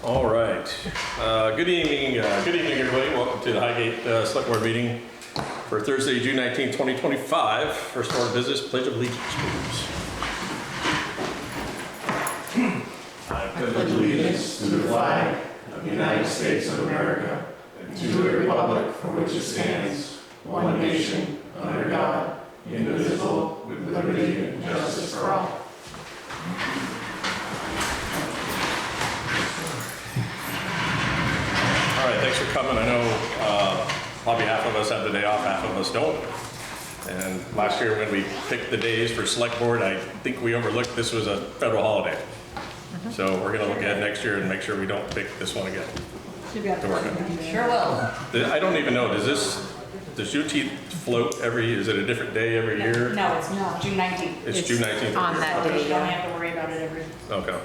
All right. Good evening, everybody. Welcome to the Highgate Selectboard meeting for Thursday, June 19, 2025. First order of business, Pledge of Allegiance, please. I pledge allegiance to the flag of the United States of America and to the republic for which it stands, one nation, under God, indivisible, with liberty and justice for all. All right, thanks for coming. I know probably half of us have the day off, half of us don't. And last year when we picked the days for select board, I think we overlooked this was a federal holiday. So we're gonna look ahead next year and make sure we don't pick this one again. Should be able to work it. Sure will. I don't even know, does Juneteenth float is it a different day every year? No, it's June 19th. It's June 19th. On that So day, you don't yeah. have to worry about it every. Okay.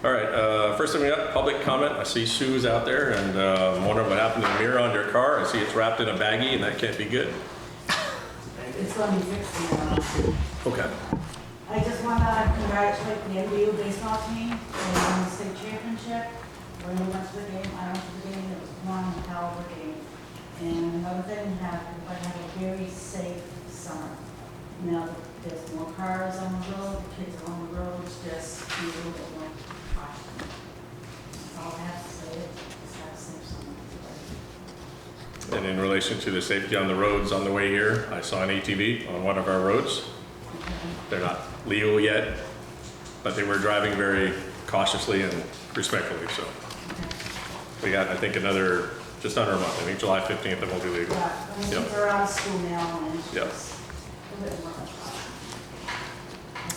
All right, first thing we got, public comment. I see Sue's out there and I'm wondering what happened to the mirror on your car. I see it's wrapped in a baggie and that can't be good. It's going to be fixed now. Okay. I just want to congratulate the NBU baseball team. They won the state championship. When we went to the game, I went to the game, it was one hell of a game. And another thing happened, but have a very safe summer. Now, there's more cars on the road, kids are on the roads, just be a little bit more caution. That's all I have to say, just have a safe summer. And in relation to the safety on the roads on the way here, I saw an ATV on one of our roads. They're not legal yet, but they were driving very cautiously and respectfully, so. We got, I think, another, just under a month. I think July 15th, it won't be legal. Yeah, I mean, Yep. kids are out of school now, and it's Yep. just a bit more caution.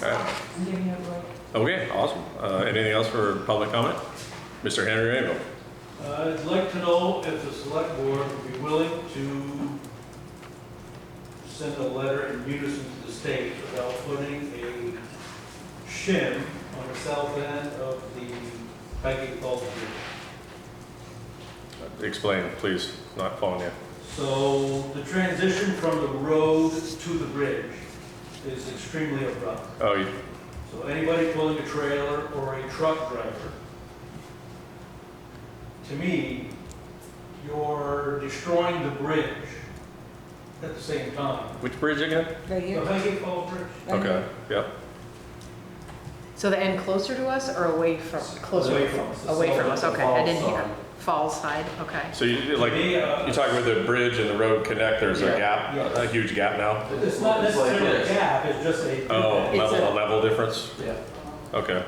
All right. I'm giving you a break. Okay, awesome. Anything else for public comment? Mr. Henry Rainbow. I'd like to know if the select board would be willing to send a letter in unison to the state about putting a shim on the south end of the Highgate Falls Bridge. Explain, please. Not following you. So the transition from the road to the bridge is extremely abrupt. Oh, So anybody pulling a trailer or a truck driver, to me, you're destroying the bridge at the same time. which bridge again? Right The here. Highgate Falls Bridge. Okay, yep. So the end closer to us or away from, closer? Away from us. Away from us, okay, I didn't hear. Falls Falls side, okay. So you, like, you're talking with the bridge and the road connect, there's a gap, a huge gap now? It's not necessarily a gap, it's just a. Oh, It's a level difference? Yeah. Okay.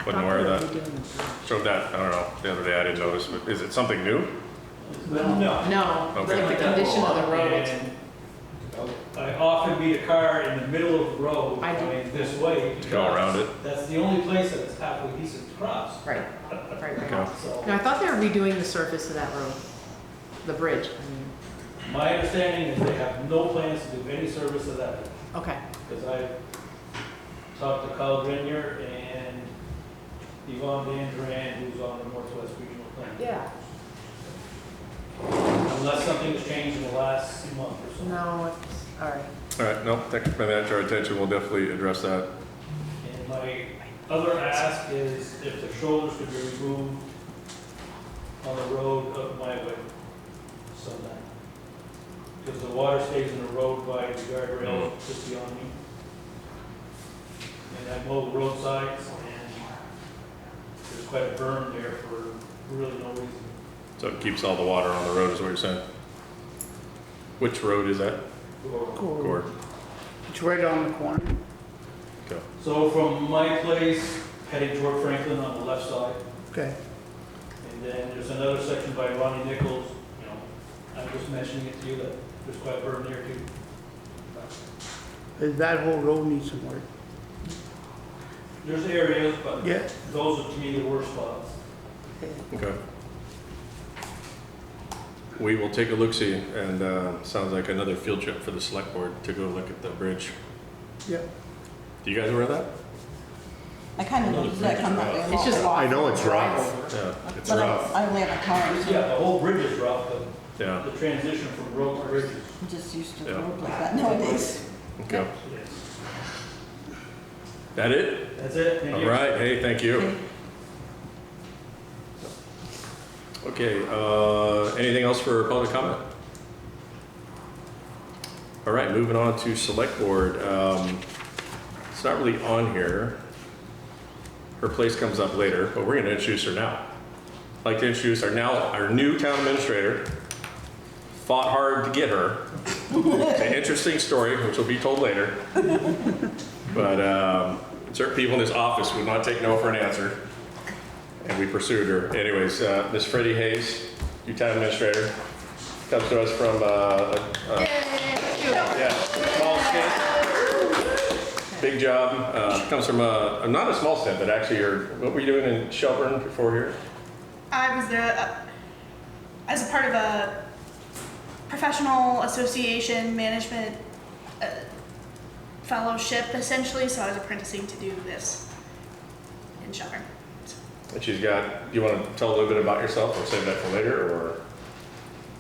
Wasn't aware of that. Showed that, I don't know, the other day I didn't notice, but is it something new? No. No, Okay. like the condition of the road. And I often meet a car in the middle of the road, I do. going this way. To go around it? That's the only place that it's halfway decent to cross. Right, right. Okay. So, No, I thought they were redoing the surface of that road, the bridge. I mean, my understanding is they have no plans to do any service of that, okay, because I talked to Kyle Grenier and Yvonne Van Duran, who's on the Northwest Regional Plan. yeah. Unless something has changed in the last month or so. No, it's, all right. All right, no, thank you for bringing that to our attention. We'll definitely address that. And my other ask is if the shoulders could be removed on the road of my way sometime. Because the water stays in the road by the guardrail just beyond me. And I mow the roadsides and there's quite a berm there for really no reason. So it keeps all the water on the road is what you're saying? Which road is that? Gord. It's right on the corner. Okay. So from my place, heading toward Franklin on the left side, Okay. and then there's another section by Ronnie Nichols, you know, I'm just mentioning it to you that there's quite a burn there too. That whole road needs some work. There's areas, but Yeah. those are to me the worst spots. Okay. We will take a look-see, and sounds like another field trip for the select board to go look at the bridge. Yeah. Do you guys aware of that? I kind of noticed that come that way. It's just I know it's rough. Yeah, it's But rough. I only have a car, so Yeah, the whole bridge is rough, but Yeah, the transition from road to bridge is. I'm just used to Yeah. the road like that nowadays. okay. Yes. That it? That's it, thank All you. right, hey, thank you. Okay, anything else for public comment? All right, moving on to select board. It's not really on here. Her place comes up later, but we're gonna introduce her now. I'd like to introduce our new town administrator. Fought hard to get her. It's an interesting story, which will be told later. But certain people in this office would not take no for an answer, and we pursued her. Anyways, Miss Freddie Hayes, new town administrator, comes to us from small stint, big job. Comes from not a small stint, but actually, what were you doing in Shelburne before here? I was there as a part of a professional association management fellowship, essentially. So I was apprenticing to do this in Shelburne. And she's got. Do you want to tell a little bit about yourself, or save that for later, or?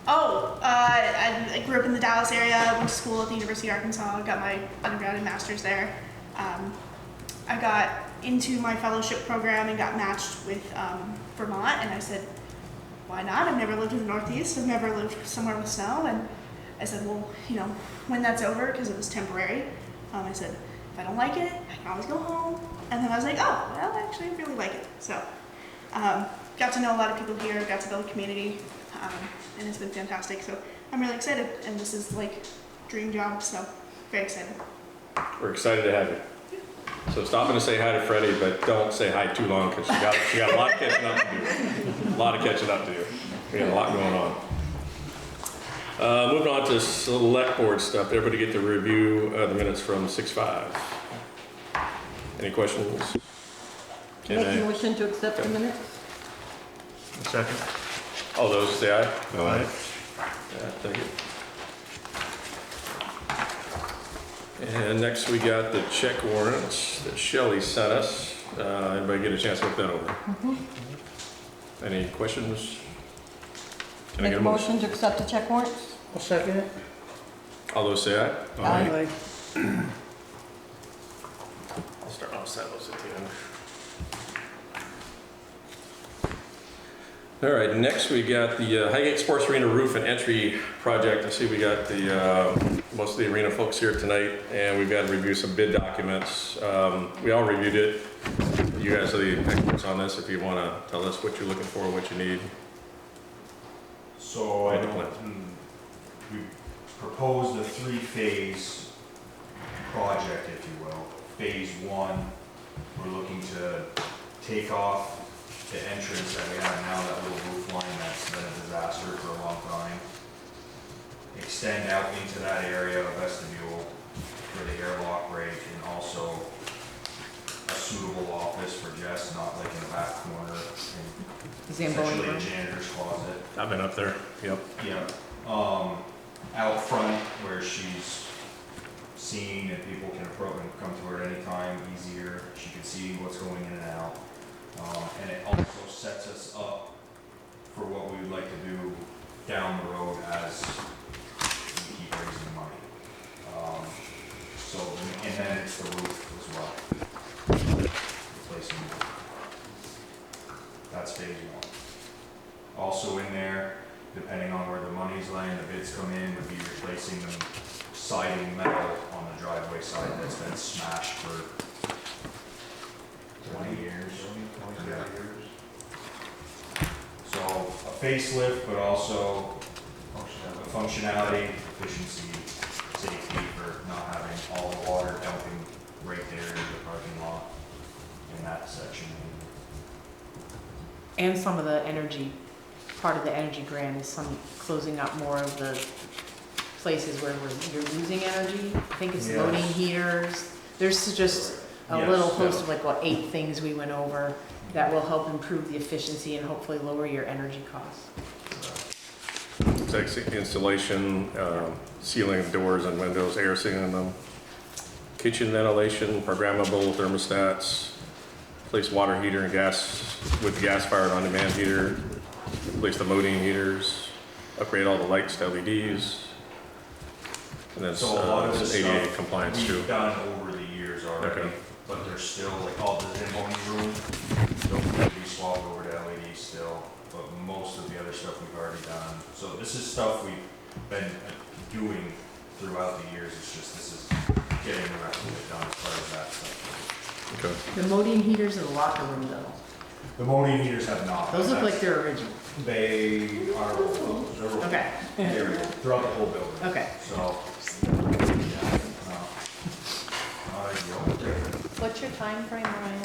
I grew up in the Dallas area. Went to school at the University of Arkansas. Got my undergrad and master's there. I got into my fellowship program and got matched with Vermont, and I said, why not? I've never lived in the Northeast. I've never lived somewhere with snow. And I said, well, when that's over, because it was temporary, I said, if I don't like it, I can always go home. And then I was like, oh, well, actually, I really like it. So got to know a lot of people here, got to build a community, and it's been fantastic. So I'm really excited, and this is like dream job, so very excited. We're excited to have you. So stop in to say hi to Freddie, but don't say hi too long because she got a lot of catching up to do. A lot of catching up to do. We got a lot going on. Moving on to select board stuff. Everybody get to review the minutes from 6/5. Any questions? Make a motion to accept the minutes? Second. All those say aye. Aye. Yeah, thank you. And next we got the check warrants that Shelley sent us. Anybody get a chance to look that over? Mm-hmm. Any questions? Can I Make get a motion to accept the check warrants? I'll second it. All those say aye. Aye. I'll set those at the end. All right, next we got the Highgate Sports Arena roof and entry project. I see we got the most of the arena folks here tonight, and we've got to review some bid documents. We all reviewed it. You guys are the experts on this. If you want to tell us what you're looking for, what you need. So we proposed a three-phase project, if you will. Phase one, we're looking to take off the entrance that we have now, that little roof line that's been a disaster for a long time. Extend out into that area of vestibule for the airlock break, and also a suitable office for Jess, not like in the back corner, and Zamboni essentially a room. janitor's closet. I've been up there. Yep. Yeah, out front where she's seen and people can approach and come to her at any time, easier. She can see what's going in and out. And it also sets us up for what we would like to do down the road as we keep raising the money. And then it's the roof as well. Replacing the roof. That's phase one. Also in there, depending on where the money's laying, the bids come in, would be replacing the siding metal on the driveway side that's been smashed for 20 years. Yeah. So a facelift, but also functionality, efficiency, safety for not having all the water dumping right there in the parking lot in that section. And some of the energy, part of the energy grant is some closing up more of the places where you're losing energy. I think it's Yes. loading heaters. There's just a Yes, little host yeah. of 8 things we went over that will help improve the efficiency and hopefully lower your energy costs. It's like installation, sealing of doors and windows, air sealing them, kitchen ventilation, programmable thermostats, replace water heater and gas with gas-fired on-demand heater, replace the modine heaters, upgrade all the lights to LEDs, and then So a lot of this ADA stuff compliance too. we've done over the years already, Okay. but there's still all the Zamboni room, they'll be swapped over to LED still, but most of the other stuff we've already done. So this is stuff we've been doing throughout the years, it's just this is getting the rest of it done as far as that stuff. Okay. The modine heaters in the locker room though, The modine heaters have not. those look like they're original. They are, they're Okay, they're throughout the whole building. okay. So, yeah, What's your time frame, Ryan?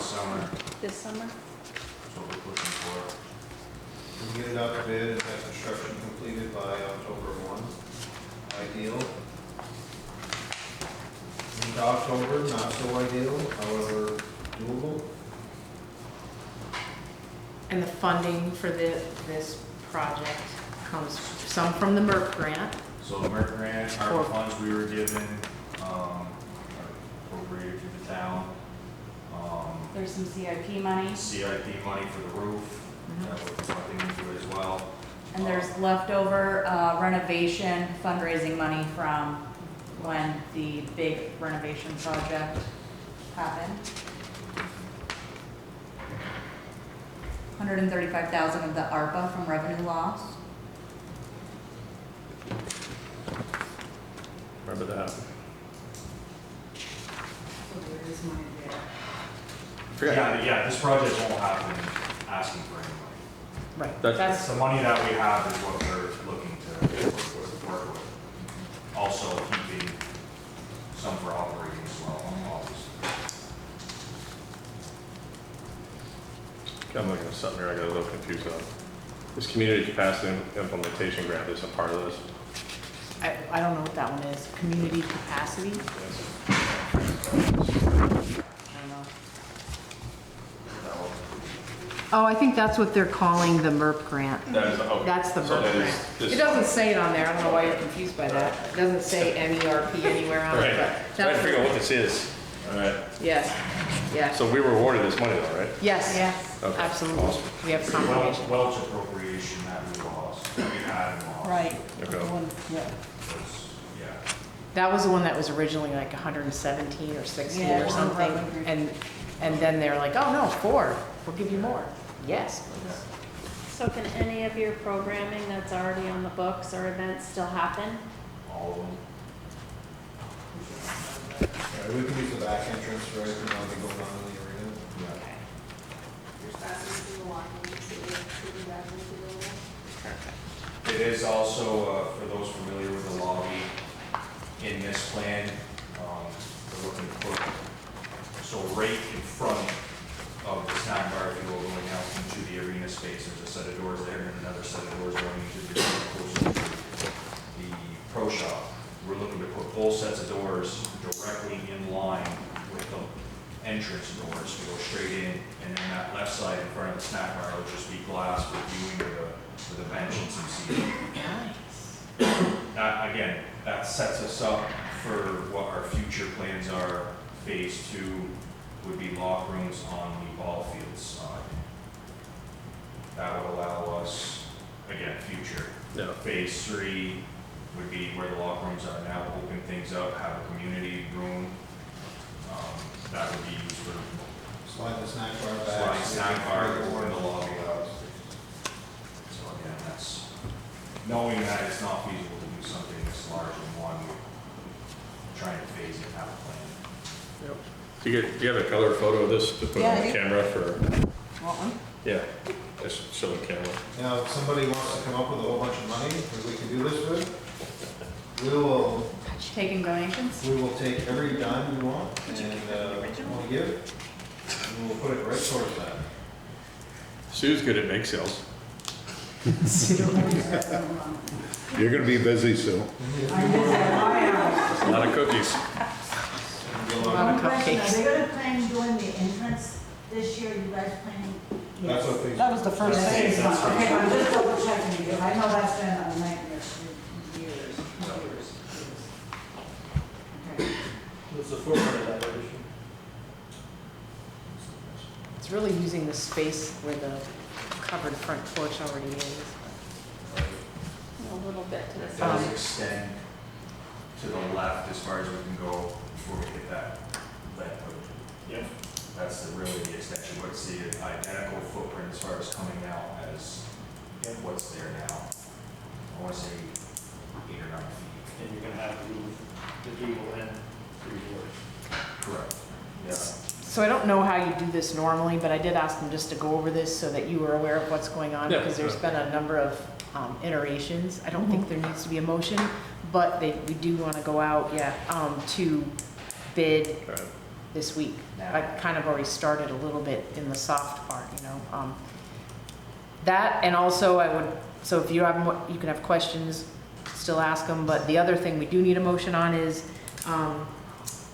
summer, This summer? that's what we're pushing for. We get it out to bid and have construction completed by October 1, ideal. Into October, not so ideal, however doable. And the funding for this project comes some from the MERP grant. So the MERT grant, For- our funds we were given, are appropriated to the town. There's some CIP money, CIP money for the roof, that was something into it as well. and there's leftover renovation fundraising money from when the big renovation project happened. 135,000 of the ARPA from revenue loss. Remember that? So there is money there. Yeah, this project won't happen asking for any money. Right. That's- The money that we have is what we're looking to work with. Also keeping some for operating as well, obviously. I'm looking at something here I got a little confused on. This community capacity implementation grant isn't part of this. I don't know what that one is. Community capacity? I don't know. Oh, I think that's what they're calling the MERP grant. That is, okay. That's the So MERP that is grant. this- It doesn't say it on there. I don't know why you're confused by that. It doesn't say MERP anywhere on Right, it, but trying to that's, figure out what this is. All right, yes, yes, so we were awarded this money though, right? yes, Yes. Okay. absolutely. We have confirmation. Welch appropriation that we lost, that we had and lost. Right. Okay. The one- Yeah. Was- Yeah. That was the one that was originally like 117 or 60 Yeah, or something. revenue. And then they're like, oh no, 4, we'll give you more. Yes, please. So can any of your programming that's already on the books or events still happen? All of them. Yeah, we can use the back entrance, right, you know, they go down in the arena. Yeah. It is also, for those familiar with the lobby, in this plan, we're looking to put, so right in front of the snack bar, if you will, going out into the arena space, there's a set of doors there and another set of doors going into the arena closer to the pro shop. We're looking to put both sets of doors directly in line with the entrance doors to go straight in, and then that left side in front of the snack bar will just be glass with viewing with the bench and some seating. Again, that sets us up for what our future plans are. Phase 2 would be locker rooms on the ball field side. That would allow us, again, future. Yeah. Phase 3 would be where the locker rooms are now, open things up, have a community room. That would be used for Slide the snack bar back. sliding snack bar, open the lobby up. So again, that's, knowing that it's not feasible to do something this large in one, we're trying to phase it, have a plan. Do you have a color photo of this to put Yeah, on I the do. camera for, Want one? yeah, just show the camera. Now, if somebody wants to come up with a whole bunch of money that we can do this with, Taking donations? we will take every dime you want and want to give, and we'll put it right towards that. Sue's good at bake sales. You're gonna be busy, Sue. A lot of cookies. Lot of One question, are cupcakes. they gonna plan doing the entrance this year, you guys planning? That's what they. That was the first Yes, thing. it's not. Okay, I'm just double checking because I know that's been a nightmare for years. Okay. What's the footprint of that addition? It's really using the space where the covered front porch already is. A little bit to the It side. does extend to the left as far as we can go before we hit that lead hood. Yep. That's really the extension. What's the identical footprint as far as coming out as and you're gonna have to move the gable end 3 doors. Correct. Yeah. So I don't know how you do this normally, but I did ask them just to go over this so that you were aware of what's going on, Yeah, because there's been a number of iterations. I don't think there needs to be a motion, but we do want to go out, to bid Right. this week. I kind of already started a little bit in the soft part, you know. That, and also so if you have, you can have questions, still ask them, but the other thing we do need a motion on is,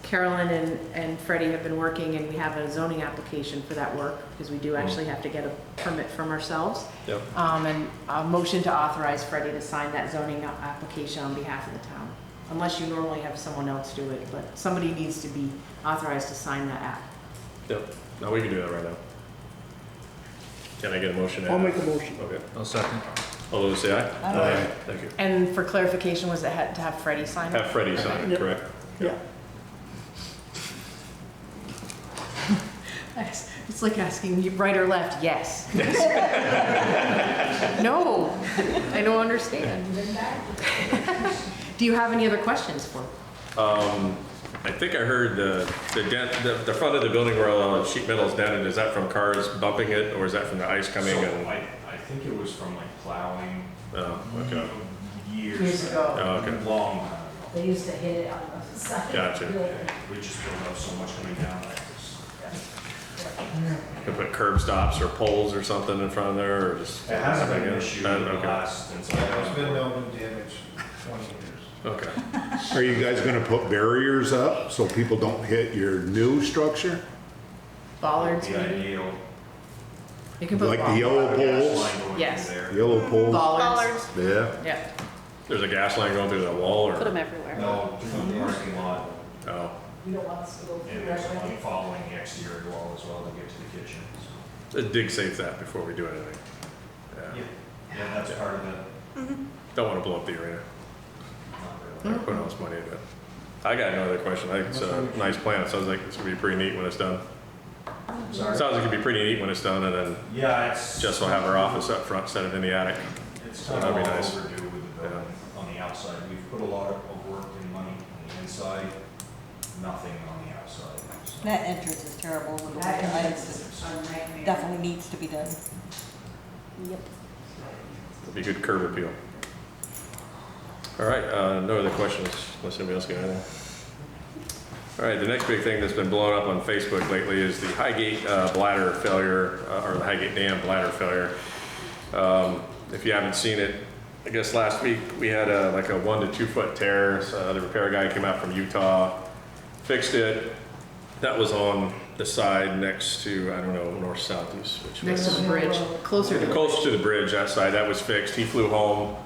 Carolyn and Freddie have been working, and we have a zoning application for that work, because we do actually have to get a permit from ourselves. Yep. And a motion to authorize Freddie to sign that zoning application on behalf of the town. Unless you normally have someone else do it, but somebody needs to be authorized to sign that app. Yep. No, we can do that right now. Can I get a motion? I'll make a motion. Okay. I'll second. All those say aye? Aye. Thank you. And for clarification, was it had to have Freddie sign it? Have Freddie sign it, Yep. correct? Yeah. It's like asking you right or left, yes. No, I don't understand. Do you have any other questions for me? I think I heard the front of the building where all the sheet metal is dented, is that from cars bumping it, or is that from the ice coming and? I think it was from like plowing Oh, okay. Years ago. Oh, okay. long time ago. They used to hit it on the side. Gotcha. We just built up so much coming down like this. You put curb stops or poles or something in front of there, or just? It hasn't been an issue in the Okay. last, since There's been I no new damage in 20 years. Okay. Are you guys gonna put barriers up so people don't hit your new structure? Bollards, the maybe? ideal. You can put Like the bollards. yellow gas poles? line going Yes. through there. Yellow poles? Bollards, Yeah. yeah. There's a gas line going through that wall, or? Put them everywhere. No, from the parking lot, Oh, You don't want us to go and through there's that. one following the exterior wall as well to get to the kitchen. let's dig safe that before we do anything. Yeah, yeah, that's part of the, Don't want to blow up the arena. not really. Put all this money into it. I got no other question. I think it's a nice plan. It sounds like it's gonna be pretty neat when it's done. Sorry. Sounds like it'd be pretty neat when it's done, and then Yeah, it's. Jess will have her office up front instead of in the attic. It's So kind of that'd be all nice. overdue with the building on the outside. We've put a lot of work and money on the inside, nothing on the outside. So That entrance is terrible. with the That lights. is a nightmare. Definitely needs to be done. Yep. It'd be good curb appeal. All right, no other questions, unless anybody else got anything. All right, the next big thing that's been blowing up on Facebook lately is the Highgate bladder failure, or the Highgate Dam bladder failure. If you haven't seen it, I guess last week we had like a 1 to 2 foot tear. So the repair guy came out from Utah, fixed it. That was on the side next to, I don't know, north, south, east, which way? Next to the bridge, closer to. Close to the bridge, that side, that was fixed. He flew home,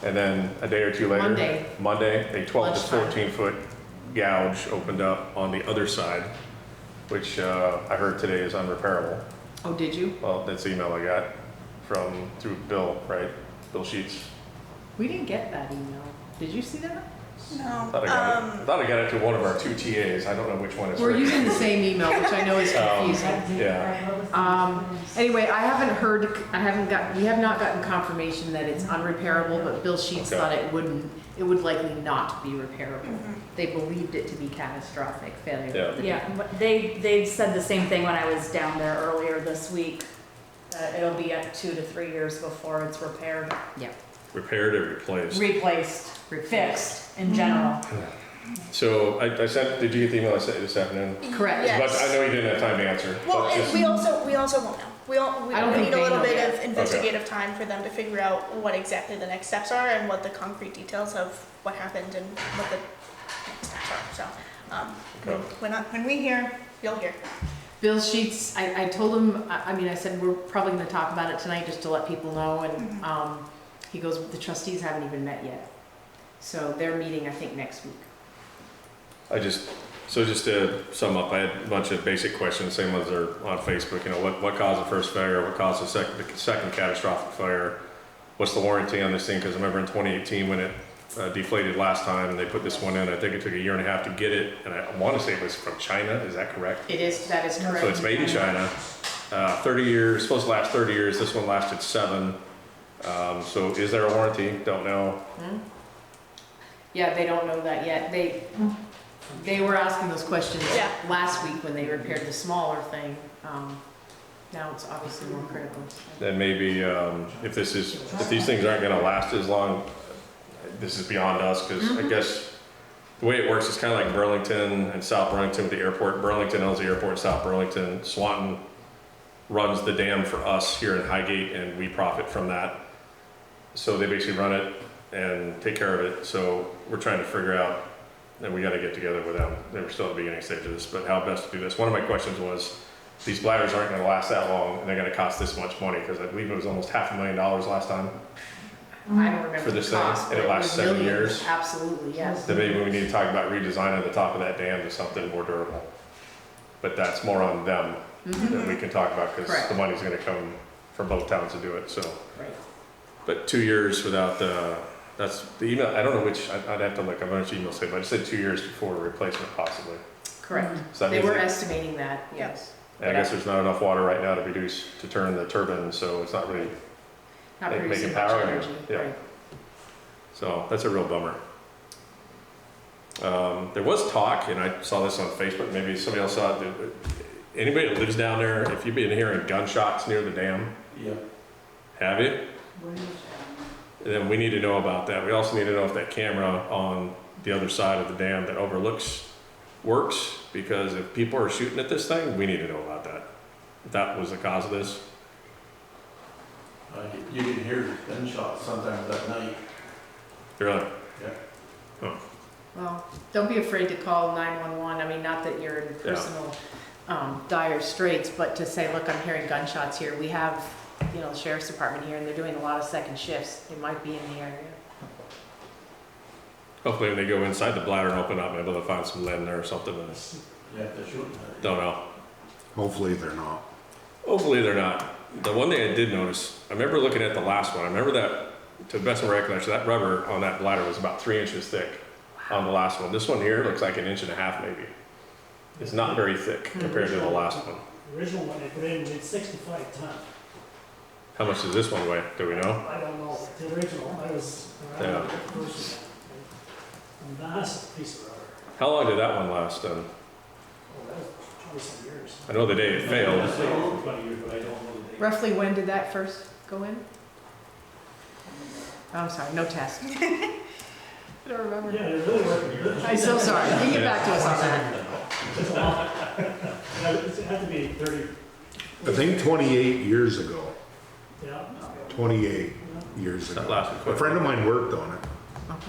and then a day or two later. Monday, a 12 to Lunchtime. 14 foot gouge opened up on the other side, which I heard today is unrepairable. Oh, did you? Well, that's the email I got through Bill, right? Bill Sheets. We didn't get that email. Did you see that? No. Thought I got it to one of our 2 TAs. I don't know which one it's We're for. using the same email, which I know is confusing. Yeah. Anyway, I haven't heard, we have not gotten confirmation that it's unrepairable, but Bill Sheets Okay. thought it would likely not be repairable. They believed it to be catastrophic failure. Yeah. Yeah, but they said the same thing when I was down there earlier this week. That it'll be up 2 to 3 years before it's repaired, Repaired or replaced? replaced, fixed in general. So I sent, did you get the email I sent you this afternoon? Correct. Yeah. But I know you didn't have time to answer. Well, but and just- we also won't know. We I don't think need a they little know bit yet. of investigative time for them to figure out what exactly the next steps are and what the concrete details of what happened and what the next steps are. So, Okay. when we hear, you'll hear. Bill Sheets, I told him, I said, we're probably gonna talk about it tonight just to let people know, and, he goes, the trustees haven't even met yet. So they're meeting, I think, next week. So just to sum up, I had a bunch of basic questions, same ones that are on Facebook. You know, what caused the first failure? What caused the second catastrophic failure? What's the warranty on this thing? Because I remember in 2018 when it deflated last time and they put this one in, I think it took 1.5 years to get it. And I want to say it was from China. Is that correct? That is correct. So it's made in China. 30 years, supposed to last 30 years. This one lasted 7. So is there a warranty? Don't know. Yeah, they don't know that yet. They were asking those questions Yeah. last week when they repaired the smaller thing. Now it's obviously more critical. Then maybe, if these things aren't gonna last as long, this is beyond us, because I guess the way it works is kind of like Burlington and South Burlington with the airport. Burlington owns the airport, South Burlington. Swanton runs the dam for us here in Highgate, and we profit from that. So they basically run it and take care of it. So we're trying to figure out, and we gotta get together with them. They were still at the beginning stage of this, but how best to do this. One of my questions was, these bladders aren't gonna last that long, and they're gonna cost this much money, because I believe it was almost $500,000 last time. I don't remember For this the thing, cost, and it but lasts was 7 millions. years. Absolutely, yes. Then maybe we need to talk about redesigning the top of that dam to something more durable. But that's more on them that we can talk about, because Correct. the money's gonna come from both towns to do it, so. Right. But 2 years without that's the email, I don't know which, I'd have to look, I'm not sure email say, but it said 2 years before replacement possibly. Correct. So that They means were that- estimating that, yes. And I guess there's not enough water right now to turn the turbine, so it's not really, Not Make- producing making much power, energy, yeah. right. so that's a real bummer. There was talk, and I saw this on Facebook, maybe somebody else saw it, that anybody that lives down there, if you've been hearing gunshots near the dam, Yeah. have you? Then we need to know about that. We also need to know if that camera on the other side of the dam that overlooks works, because if people are shooting at this thing, we need to know about that. If that was the cause of this. You can hear gunshots sometimes at night. Really? Well, don't be afraid to call 911. I mean, not that you're in personal dire straits, but to say, look, I'm hearing gunshots here. We have, the sheriff's department here, and they're doing a lot of second shifts. They might be in the area. Hopefully when they go inside the bladder and open up, maybe they'll find some lead in there or something. Yeah, they're shooting at it. Don't know. Hopefully they're not. Hopefully they're not. The one thing I did notice, I remember looking at the last one. I remember that, to the best of my recollection, that rubber on that bladder was about 3 inches thick on the last one. This one here looks like 1.5 inches maybe. It's not very thick compared to the last one. The original one they put in weighed 65 tons. How much does this one weigh? Do we know? I don't know, the original, I was around Yeah. the first one. And that's a piece of rubber. How long did that one last then? Oh, that was 20-some years. I know the day it failed. It's like over 20 years, but I don't know the date. Roughly when did that first go in? Oh, I'm sorry, no test. I don't remember. Yeah, they're really working. I'm so sorry. You can get back to us on that. It's a lot. It had to be 30, I think 28 years ago. yeah. 28 years That ago. lasted A quite. friend of mine worked on it. Okay.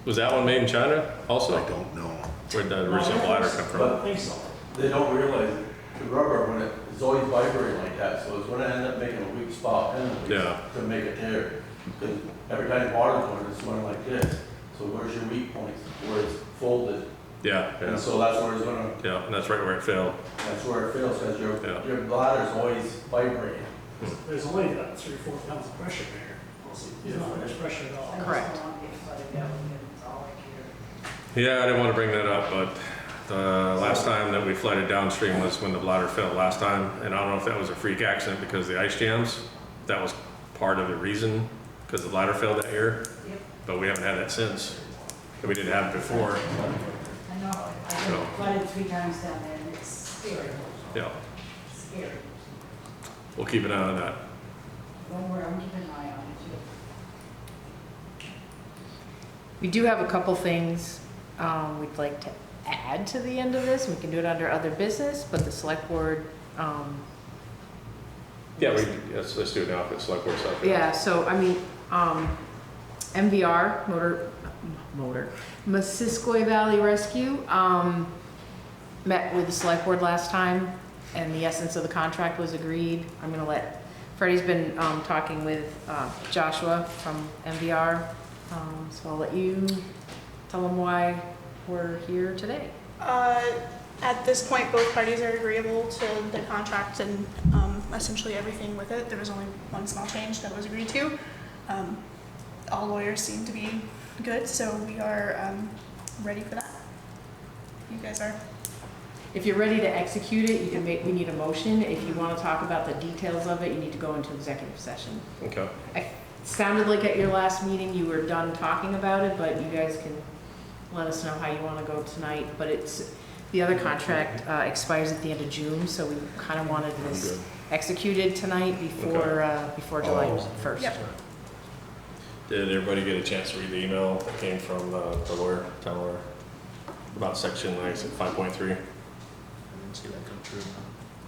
Was that one made in China also? I don't know. Where'd the original bladder come I from? don't think so. They don't realize the rubber, when it's always vibrating like that, so it's gonna end up making a weak spot Yeah. to make a tear. Because every time water's going, it's going like this. So where's your weak points? Where it's folded. Yeah, And yeah, so that's where it's gonna, yeah, and that's right where it failed. that's where it fails, because Yeah. your bladder's always vibrating. There's only about 3 or 4 pounds of pressure there. There's not much pressure at all. Correct. Yeah, I didn't want to bring that up, but the last time that we flooded downstream was when the bladder failed last time. And I don't know if that was a freak accident because of the ice jams. That was part of the reason, because the bladder failed that year. But we haven't had that since. And we didn't have it before. I know, I've been flooded 3 times down there, and it's scary, Yeah, scary. we'll keep an eye on that. Don't worry, I'm keeping an eye on it too. We do have a couple things we'd like to add to the end of this. We can do it under other business, but the select board, Yeah, let's do it now if it's select board stuff. yeah, so I mean, MVR, Missisquoi Valley Rescue, met with the select board last time, and the essence of the contract was agreed. I'm gonna let, Freddie's been talking with Joshua from MVR, so I'll let you tell them why we're here today. At this point, both parties are agreeable to the contract and essentially everything with it. There was only one small change that was agreed to. All lawyers seem to be good, so we are ready for that. You guys are. If you're ready to execute it, you can we need a motion. If you want to talk about the details of it, you need to go into executive session. Okay. It sounded like at your last meeting you were done talking about it, but you guys can let us know how you want to go tonight, but the other contract expires at the end of June, so we kind of wanted this executed tonight before July 1st. Yep. Did everybody get a chance to read the email that came from the lawyer, town lawyer, about section, like I said, 5.3? I didn't see that come through.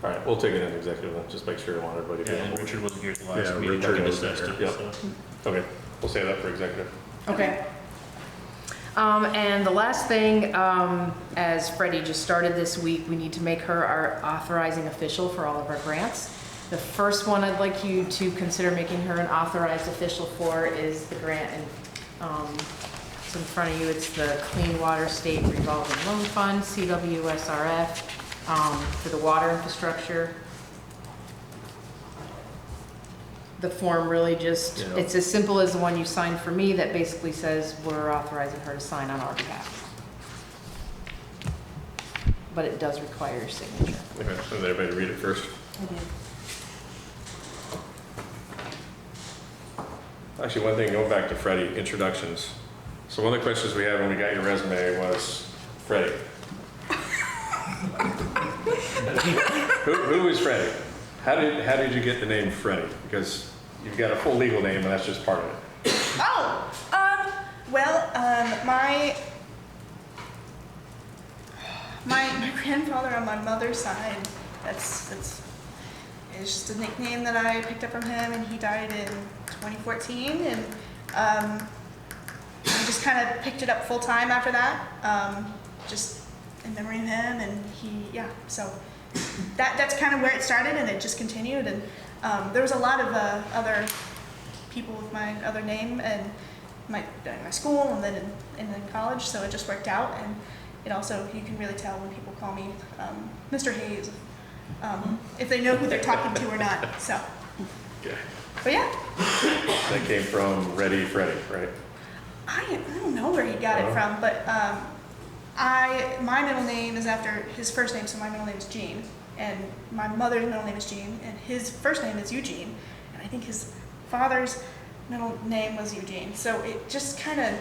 All right, we'll take it in executive, then, just make sure I want everybody to be Yeah, on and board. Richard wasn't here at the Yeah, last meeting, Richard we was discussed there. it, Yep. so. Okay, we'll say that for executive. Okay. And the last thing, as Freddie just started this week, we need to make her our authorizing official for all of our grants. The first one I'd like you to consider making her an authorized official for is the grant, and it's in front of you. It's the Clean Water State Revolving Loan Fund, CWSRF, for the water infrastructure. The form really just, Yeah. it's as simple as the one you signed for me that basically says we're authorizing her to sign on our behalf. But it does require your signature. Okay, so everybody read it first. Actually, one thing, going back to Freddie, introductions. So one of the questions we had when we got your resume was, Freddie. Who is Freddie? How did you get the name Freddie? Because you've got a full legal name and that's just part of it. Oh, my grandfather on my mother's side, that's is just a nickname that I picked up from him, and he died in 2014, and I just kind of picked it up full time after that, just in memory of him, and so that's kind of where it started, and it just continued, and there was a lot of other people with my other name, and my school, and then in college, so it just worked out, and it also, you can really tell when people call me Mr. Hayes, if they know who they're talking to or not, so. Okay. But yeah, That came from Ready Freddie, right? I don't know where he got it from, but my middle name is after his first name, so my middle name is Jean, and my mother's middle name is Jean, and his first name is Eugene, and I think his father's middle name was Eugene, so it just kind of,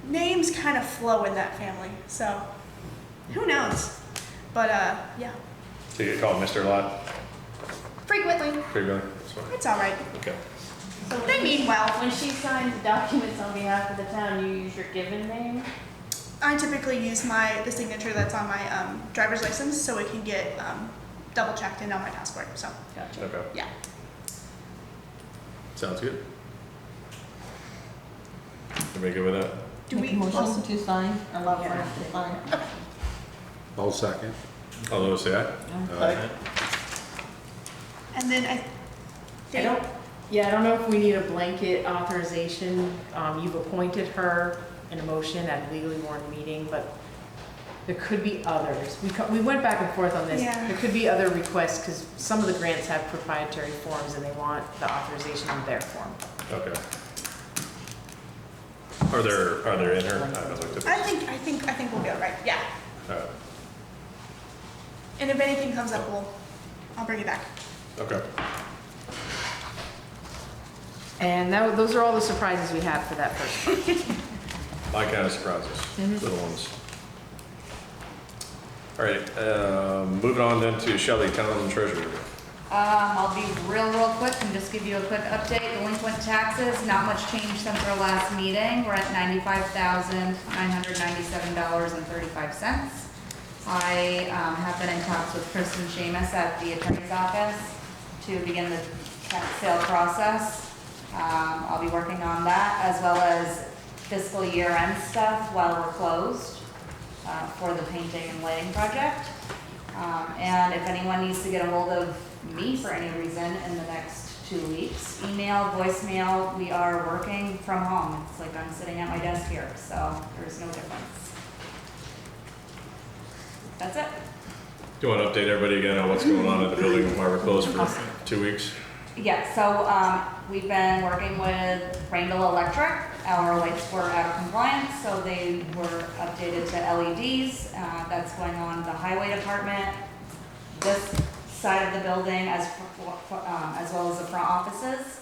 names kind of flow in that family, so who knows, but yeah. So you get called Mr. a lot? Frequently, Frequently? That's fine. it's all right, Okay. So they mean well. when she signs documents on behalf of the town, you use your given name? I typically use the signature that's on my driver's license, so it can get double checked in on my passport, so, Gotcha. Okay. yeah. Sounds good. Everybody good with that? Do Make we a motion also, to sign, allow for us to sign. I'll second. All those say aye? Aye. and then I don't know if we need a blanket authorization. You've appointed her in a motion at a legally warned meeting, but there could be others. We went back and forth on this. Yeah. There could be other requests because some of the grants have proprietary forms and they want the authorization in their form. Okay. Are there in her? I haven't looked at I this. think we'll be all right, yeah. And if anything comes up, I'll bring it back. Okay. And those are all the surprises we have for that first part. My kind of surprises, little ones. All right, moving on then to Shelley, Town Treasurer. I'll be real quick and just give you a quick update. Delinquent taxes, not much change since our last meeting. We're at $95,997.35. I have been in talks with Kristen Shamus at the attorney's office to begin the tax sale process. I'll be working on that as well as fiscal year end stuff while we're closed for the painting and lighting project. And if anyone needs to get a hold of me for any reason in the next 2 weeks, email, voicemail, we are working from home. It's like I'm sitting at my desk here, so there's no difference. That's it. Do you want to update everybody again on what's going on at the building while we're closed for 2 weeks? Yeah, so we've been working with Randall Electric. Our lights were out of compliance, so they were updated to LEDs. That's going on in the highway department, this side of the building, as well as the front offices.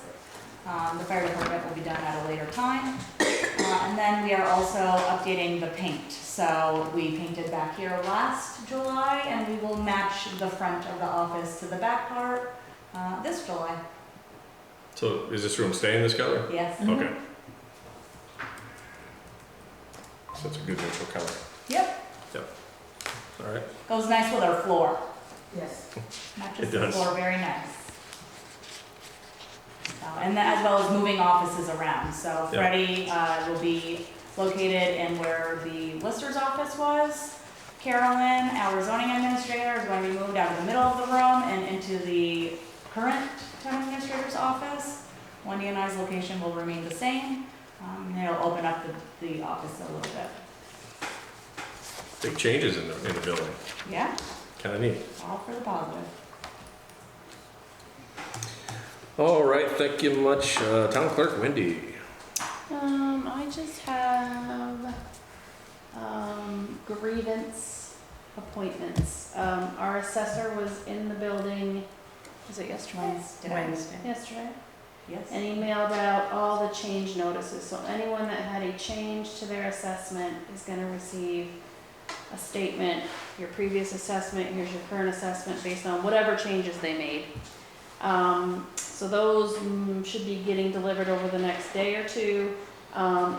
The fire department will be done at a later time. And then we are also updating the paint. So we painted back here last July, and we will match the front of the office to the back part this July. So is this room staying this color? Yes. Okay. So it's a good neutral color. Yep. All right. Goes nice with our floor. Yes. Matches It the does. floor very nice. So, and then as well as moving offices around. So Yeah. Freddie will be located in where the Lister's office was. Carolyn, our zoning administrator, is going to be moved out of the middle of the room and into the current town administrator's office. Wendy and I's location will remain the same. And it'll open up the office a little bit. Big changes in the building. Yeah, Kind of neat. all for the positive. All right, thank you much. Town Clerk Wendy. I just have, grievance appointments. Our assessor was in the building, was it yesterday? Wednesday. Yesterday. Yes. And he mailed out all the change notices, so anyone that had a change to their assessment is gonna receive a statement, your previous assessment, here's your current assessment, based on whatever changes they made. So those should be getting delivered over the next day or two.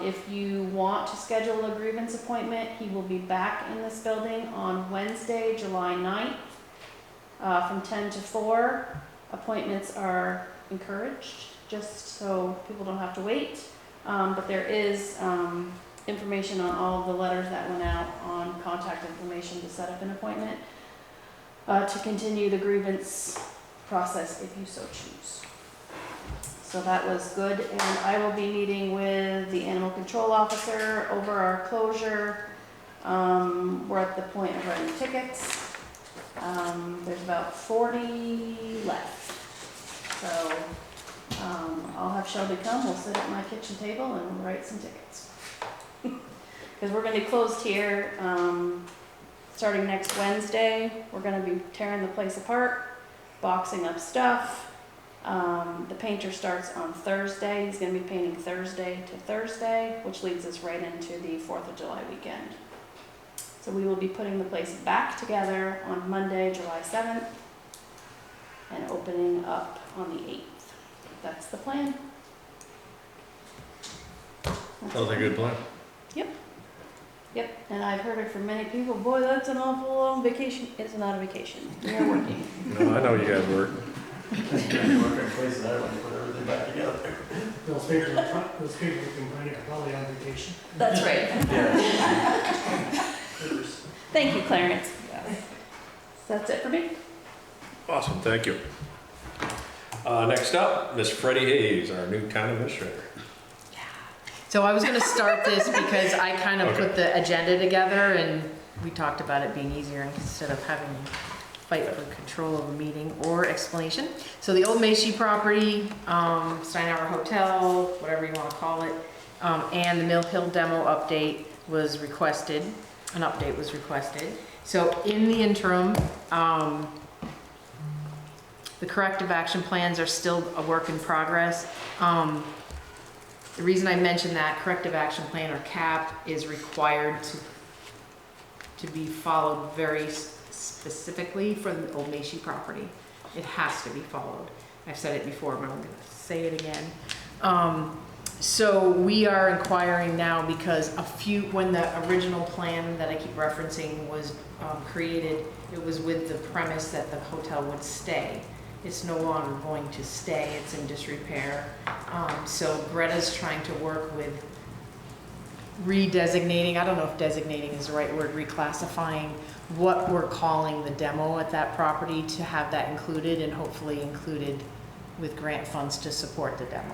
If you want to schedule a grievance appointment, he will be back in this building on Wednesday, July 9th, from 10 to 4. Appointments are encouraged, just so people don't have to wait. But there is information on all of the letters that went out on contact information to set up an appointment to continue the grievance process if you so choose. So that was good, and I will be meeting with the animal control officer over our closure. We're at the point of writing tickets. There's about 40 left. So I'll have Shelby come, we'll sit at my kitchen table and we'll write some tickets. Because we're gonna be closed here, starting next Wednesday. We're gonna be tearing the place apart, boxing up stuff. The painter starts on Thursday. He's gonna be painting Thursday to Thursday, which leads us right into the 4th of July weekend. So we will be putting the place back together on Monday, July 7th, and opening up on the 8th. That's the plan. Sounds like a good plan. Yep, and I've heard it from many people, boy, that's an awful long vacation. It's not a vacation, we are working. No, I know you guys work. You work in places, I want to put everything back together. Those people complaining are probably on vacation. That's right. Thank you, Clarence. That's it for me. Awesome, thank you. Next up, Miss Freddie Hayes, our new town administrator. So I was gonna start this because I kind of put the agenda together and we talked about it being easier instead of having to fight for control of a meeting or explanation. So the old Macy property, Steinauer Hotel, whatever you wanna call it, and the Mill Hill demo update was requested, an update was requested. So in the interim, the corrective action plans are still a work in progress. The reason I mentioned that corrective action plan or CAP is required to be followed very specifically for the old Macy property. It has to be followed. I've said it before, but I'm gonna say it again. So we are inquiring now because when the original plan that I keep referencing was created, it was with the premise that the hotel would stay. It's no longer going to stay, it's in disrepair. So Greta's trying to work with redesignating, I don't know if designating is the right word, reclassifying what we're calling the demo at that property to have that included and hopefully included with grant funds to support the demo.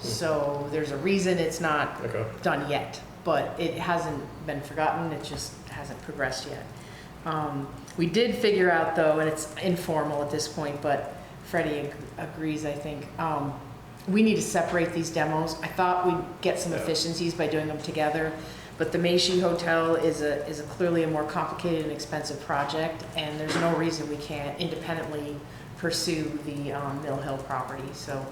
So there's a reason it's not done yet, but it hasn't been forgotten, it just hasn't progressed yet. We did figure out though, and it's informal at this point, but Freddie agrees, I think, we need to separate these demos. I thought we'd get some efficiencies by doing them together, but the Macy Hotel is clearly a more complicated and expensive project, and there's no reason we can't independently pursue the Mill Hill property. So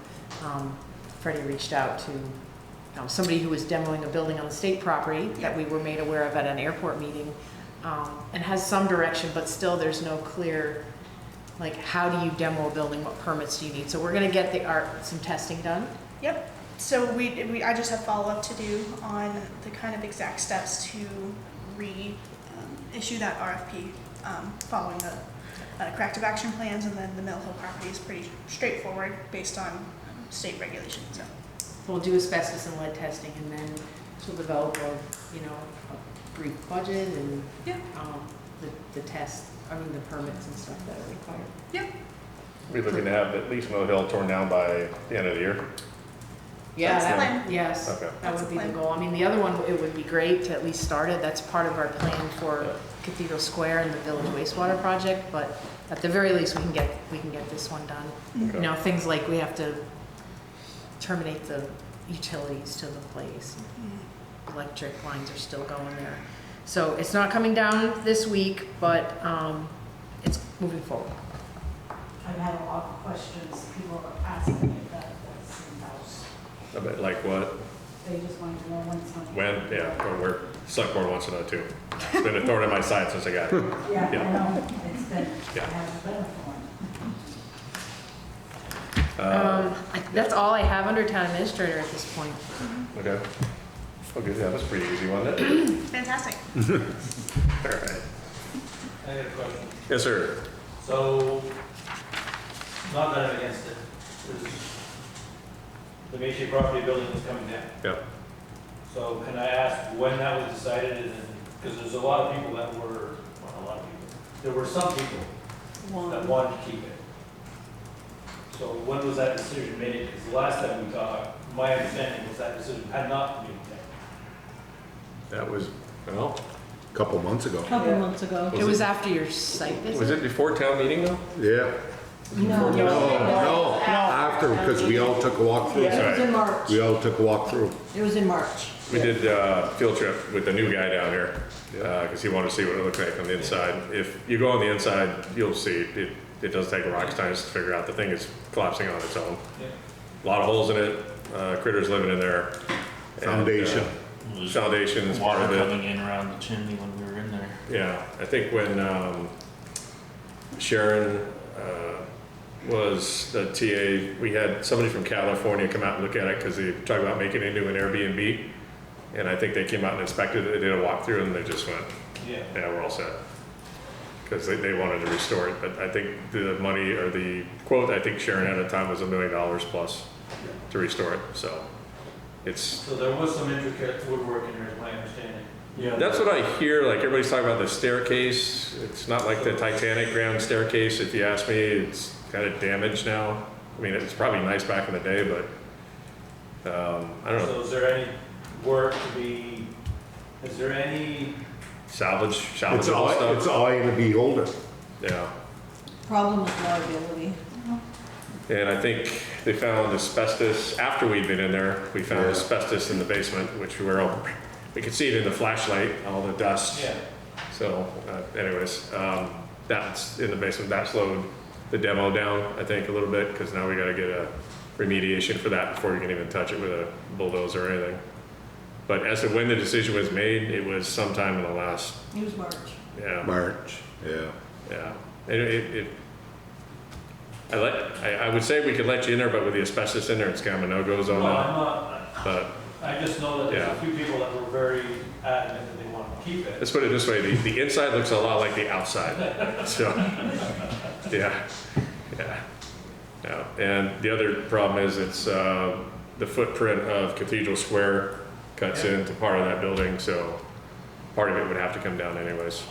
Freddie reached out to somebody who was demoing a building on the state property that we were made aware of at an airport meeting, and has some direction, but still there's no clear, like, how do you demo a building, what permits do you need? So we're gonna get some testing done. Yep. So I just have follow-up to do on the kind of exact steps to issue that RFP following the corrective action plans, and then the Mill Hill property is pretty straightforward based on state regulations. So. We'll do asbestos and lead testing, and then we'll develop a brief budget and the permits and stuff that are required. Yep. We're looking to have at least Mill Hill torn down by the end of the year. Yeah, That's the plan. yes, Okay. that That's would the be the plan. goal. I mean, the other one, it would be great to at least start it. That's part of our plan for Cathedral Square and the Village Wastewater Project, but at the very least, we can get this one done. Okay. You know, things like we have to terminate the utilities to the place. Electric lines are still going there. So it's not coming down this week, but it's moving forward. I've had a lot of questions, people are asking me about the same house. A bit like what? They just want to know when it's going to. When? Yeah, or where select board wants to know too. It's been a thorn in my side since I got here. Yeah, Yeah. I know, it's been, Yeah. it hasn't been a thorn. That's all I have under town administrator at this point. Okay. Okay, yeah, that's pretty easy, wasn't it? Fantastic. All right. I got a question. Yes, sir. So, not that I'm against it, is the Macy property building is coming down. Yep. So can I ask when that was decided, and because there's a lot of people that were, well, a lot of people, there were some people that wanted to keep it. So when was that decision made? Because the last time we talked, my understanding was that decision had not been made. That was, well, Couple months ago. Couple months ago. It was after your site visit? was it before town meeting though? Yeah. No, No, after, because we all took a walk through. it was in March. We all took a walk through. It was in March. We did a field trip with the new guy down here, because he wanted to see what it looked like on the inside. If you go on the inside, you'll see, it does take a rocket scientist to figure out the thing is collapsing on its own. Yeah. A lot of holes in it, critters living in there. Foundation. Foundation is part Water of it. coming in around the chimney when we were in there. Yeah, I think when Sharon was the TA, we had somebody from California come out and look at it because they talked about making it into an Airbnb. And I think they came out and inspected it, they did a walkthrough, and they just went, Yeah. yeah, we're all set. Because they wanted to restore it, but I think the money, or the quote I think Sharon had at the time was $1 million plus to restore it, so it's. So there was some intricate woodwork in there, is my understanding. Yeah. That's what I hear, like everybody's talking about the staircase. It's not like the Titanic ground staircase, if you ask me. It's kind of damaged now. I mean, it's probably nice back in the day, but I don't know. So is there any work to be, is there any, Salvage It's all all, stuff. it's eye in the beholder. Yeah. Problem with liability. And I think they found asbestos, after we'd been in there, we found Yeah. asbestos in the basement, which we could see it in the flashlight, all the dust. yeah, So anyways, that's in the basement, that slowed the demo down, I think, a little bit, because now we gotta get a remediation for that before you can even touch it with a bulldozer or anything. But as to when the decision was made, it was sometime in the last, It was March. yeah, March, yeah. yeah. I would say we could let you in there, but with the asbestos in there, it's kind of a no-go zone no, I'm now. not, But I just know that there's Yeah. a few people that were very adamant that they wanted to keep it. let's put it this way, the inside looks a lot like the outside, so, yeah, yeah. Yeah, and the other problem is it's, the footprint of Cathedral Square cuts Yeah. into part of that building, so part of it would have to come down anyways.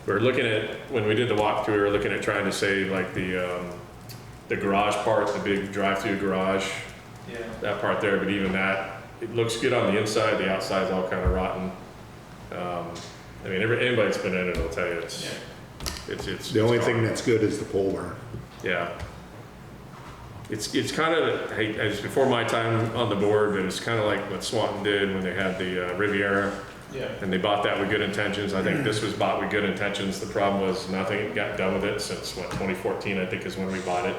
We're looking at, when we did the walkthrough, we were looking at trying to save like the garage part, the big drive-through garage, Yeah. that part there, but even that, it looks good on the inside, the outside's all kind of rotten. I mean, anybody that's been in it will tell you it's The only thing gone. that's good is the pole barn. Yeah. It's kind of, hey, it's before my time on the board, but it's kind of like what Swanton did when they had the Riviera, Yeah. and they bought that with good intentions. I think this was bought with good intentions. The problem was nothing got done with it since, what, 2014, I think is when we bought it.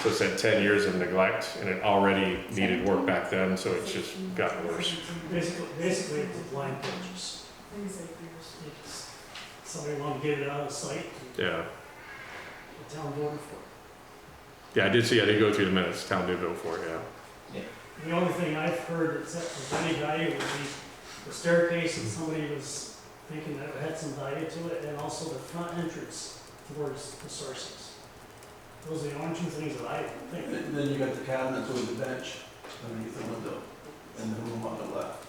So it said 10 years of neglect, and it already needed work back then, so it's just gotten worse. Basically, it's a blind purchase. It's- Somebody wanted to get it out of sight, Yeah. the town voted for Yeah, I did go through the minutes, town did vote for it, yeah. it. The only thing I've heard that's of any value would be the staircase, and somebody was thinking that it had some value to it, and also the front entrance towards the sources. Those are the only two things that I think. And then you got the cabinets with the bench underneath the window, and the room on the left.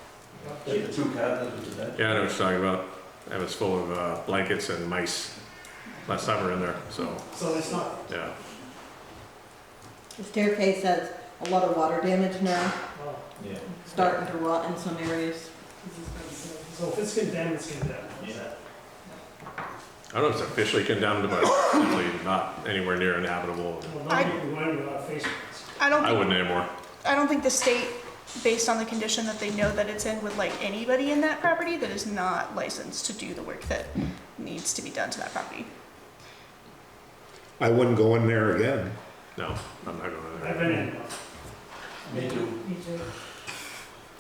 The two cabinets with the bench. Yeah, I know what you're talking about. It was full of blankets and mice last time we were in there, so, So it's not, yeah. The staircase has a lot of water damage now, well, Yeah. starting to rot in some areas. so if it's condemned, it's condemned. I don't know if it's officially condemned, but definitely not anywhere near inhabitable. Well, nobody can go in without face masks. I wouldn't anymore. I don't think the state, based on the condition that they know that it's in, would like anybody in that property that is not licensed to do the work that needs to be done to that property. I wouldn't go in there again. No, I'm not going in I've there. been in. Me too. Me too.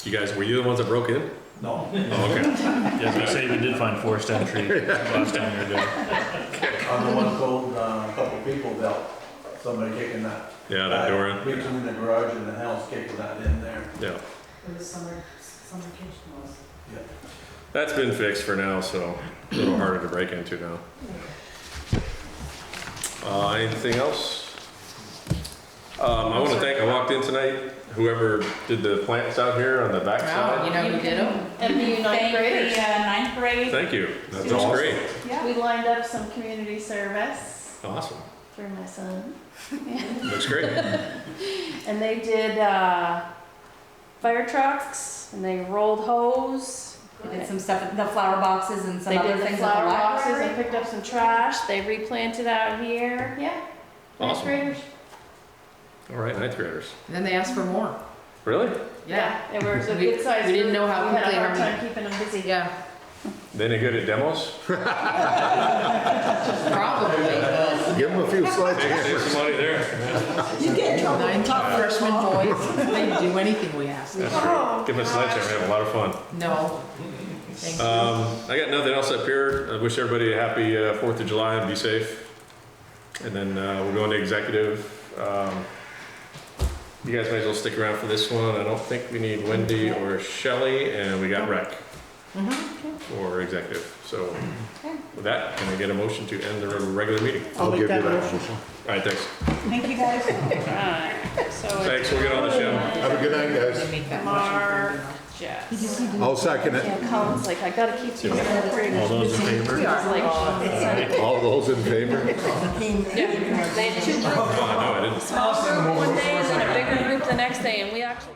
You guys, were you the ones that broke in? No. Oh, okay. Yeah, as we say, we did find forced entry last time we were doing. I'm the one told a couple people about somebody kicking that. Yeah, that door in. Between the garage and the house, kicking that in there. Yeah. For the summer kitchen was. Yeah. That's been fixed for now, so a little harder to break into now. Anything else? I want to thank, I walked in tonight, whoever did the plants out here on the back Wow, side. you know who did them? MBU ninth Thank graders. the ninth grade. Thank you. That's awesome. great. Yeah. We lined up some community service Awesome. for my son. Looks great. And they did fire trucks, and they rolled hose. They did some stuff, the flower boxes and some They other did the things at the flower boxes and library. picked up some trash. They replanted out here. Yeah. Ninth Awesome. graders. All right, ninth graders. And then they asked for more. Really? Yeah. It was a We- good size. we didn't know how group. We quickly had a hard how time keeping them busy. Yeah, Then they good at demos? probably, but Give them a few Save sledgehammers. some money there. You get in trouble. nine top freshman boys, they do anything we ask. That's great. Give them a sledgehammer, have a lot of fun. No, thank you. I got nothing else up here. I wish everybody a happy 4th of July and be safe. And then we'll go into executive. You guys may as well stick around for this one. I don't think we need Wendy or Shelley, and we got rec for executive. So with that, can I get a motion to end the regular meeting? I'll give you that motion. All right, thanks. Thank you, guys. Alright, so Thanks, we'll get on the show. Have a good night, guys. They make that Mark, motion. Jess. I'll second it. Yeah, Colin's like, I gotta keep these recording. All those in favor? We are. Like, All those in favor? yeah, they had two groups, Oh, no, I didn't. small group one day and then a bigger group the next day, and we actually.